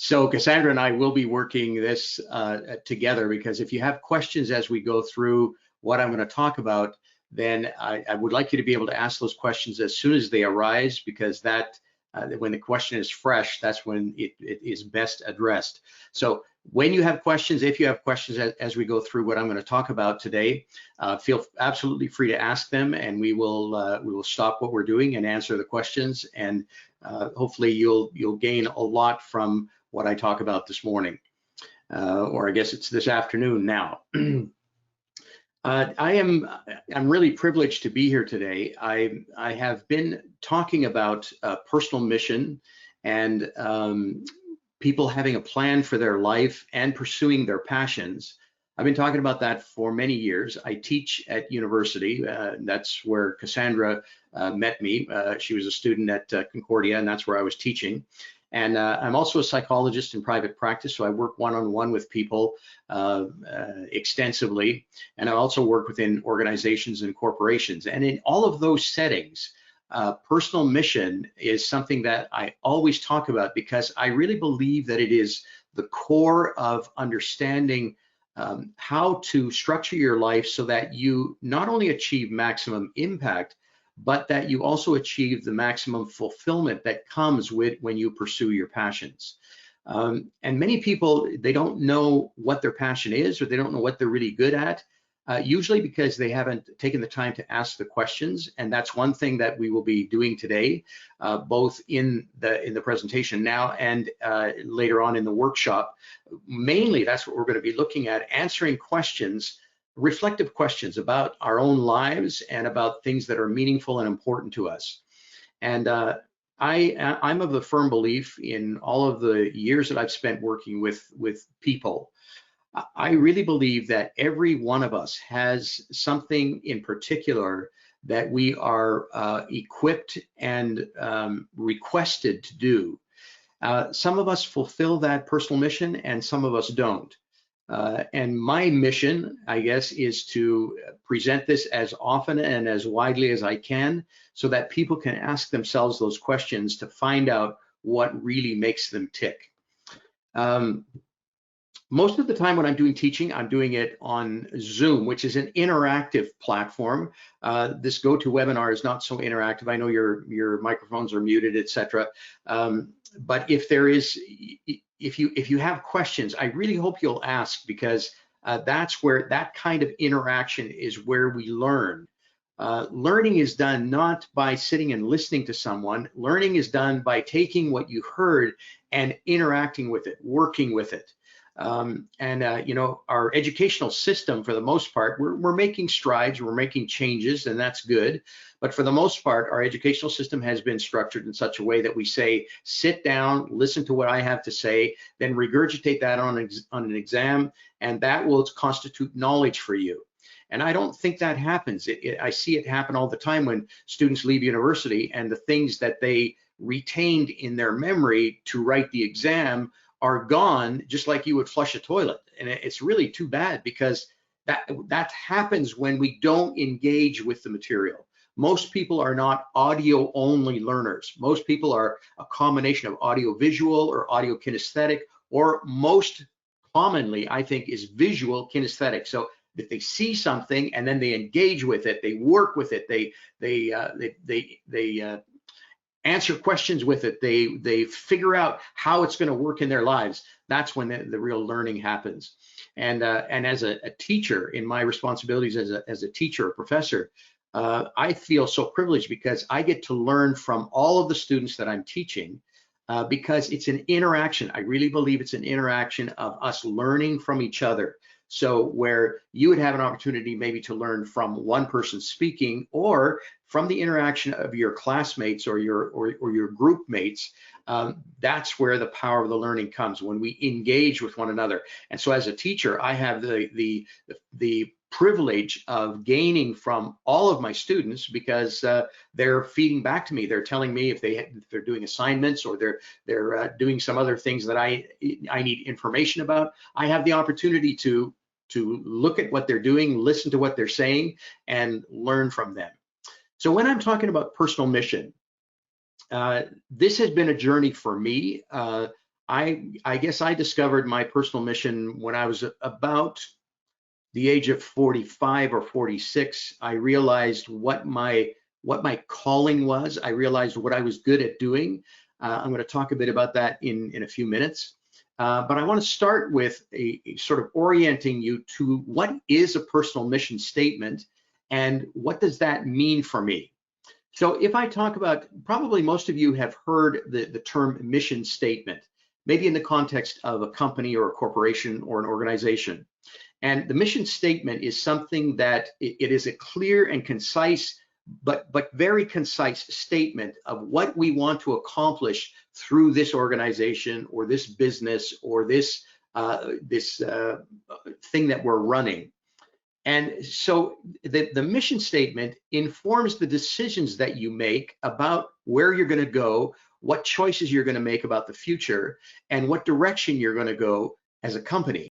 So Cassandra and I will be working this together, because if you have questions as we go through what I'm going to talk about, then I would like you to be able to ask those questions as soon as they arise, because that when the question is fresh, that's when it is best addressed. So when you have questions, if you have questions as we go through what I'm going to talk about today, feel absolutely free to ask them, and we will stop what we're doing and answer the questions. And hopefully you'll gain a lot from what I talk about this morning, or I guess it's this afternoon now. I'm really privileged to be here today. I have been talking about personal mission and people having a plan for their life and pursuing their passions. I've been talking about that for many years. I teach at university. That's where Cassandra met me. She was a student at Concordia, and that's where I was teaching. And I'm also a psychologist in private practice, so I work one-on-one with people extensively, and I also work within organizations and corporations. And in all of those settings, personal mission is something that I always talk about, because I really believe that it is the core of understanding how to structure your life so that you not only achieve maximum impact, but that you also achieve the maximum fulfillment that comes with when you pursue your passions. And many people, they don't know what their passion is, or they don't know what they're really good at, usually because they haven't taken the time to ask the questions. And that's one thing that we will be doing today, both in the presentation now and later on in the workshop. Mainly, that's what we're going to be looking at, answering questions, reflective questions about our own lives and about things that are meaningful and important to us. And I'm of the firm belief, in all of the years that I've spent working with people, I really believe that every one of us has something in particular that we are equipped and requested to do. Some of us fulfill that personal mission, and some of us don't. And my mission, I guess, is to present this as often and as widely as I can, so that people can ask themselves those questions to find out what really makes them tick. Most of the time when I'm doing teaching, I'm doing it on Zoom, which is an interactive platform. This GoToWebinar is not so interactive. I know your microphones are muted, etc. But if there is, if you have questions, I really hope you'll ask, because that's where that kind of interaction is where we learn. Learning is done not by sitting and listening to someone. Learning is done by taking what you heard and interacting with it, working with it. You know, our educational system, for the most part, we're making strides, we're making changes, and that's good. But for the most part, our educational system has been structured in such a way that we say, sit down, listen to what I have to say, then regurgitate that on an exam, and that will constitute knowledge for you. And I don't think that happens. I see it happen all the time when students leave university, and the things that they retained in their memory to write the exam are gone, just like you would flush a toilet. And it's really too bad, because that happens when we don't engage with the material. Most people are not audio only learners. Most people are a combination of audio visual or audio kinesthetic, or most commonly, I think, is visual kinesthetic. So if they see something and then they engage with it, they work with it, they answer questions with it, they figure out how it's going to work in their lives, that's when the real learning happens. And as a teacher, in my responsibilities as a teacher, a professor, I feel so privileged, because I get to learn from all of the students that I'm teaching, because it's an interaction. I really believe it's an interaction of us learning from each other. So where you would have an opportunity maybe to learn from one person speaking, or from the interaction of your classmates or your group mates, that's where the power of the learning comes, when we engage with one another. And so as a teacher, I have the privilege of gaining from all of my students, because they're feeding back to me. They're telling me if they're doing assignments, or they're doing some other things that I need information about. I have the opportunity to look at what they're doing, listen to what they're saying, and learn from them. So when I'm talking about personal mission, this has been a journey for me. I guess I discovered my personal mission when I was about the age of 45 or 46. I realized what my calling was. I realized what I was good at doing. I'm going to talk a bit about that in a few minutes. But I want to start with a sort of orienting you to what is a personal mission statement and what does that mean for me. So if I talk about, probably most of you have heard the term mission statement, maybe in the context of a company or a corporation or an organization. And the mission statement is something that it is a clear and concise, but very concise statement of what we want to accomplish through this organization or this business or this thing that we're running. And so the mission statement informs the decisions that you make about where you're going to go, what choices you're going to make about the future, and what direction you're going to go as a company.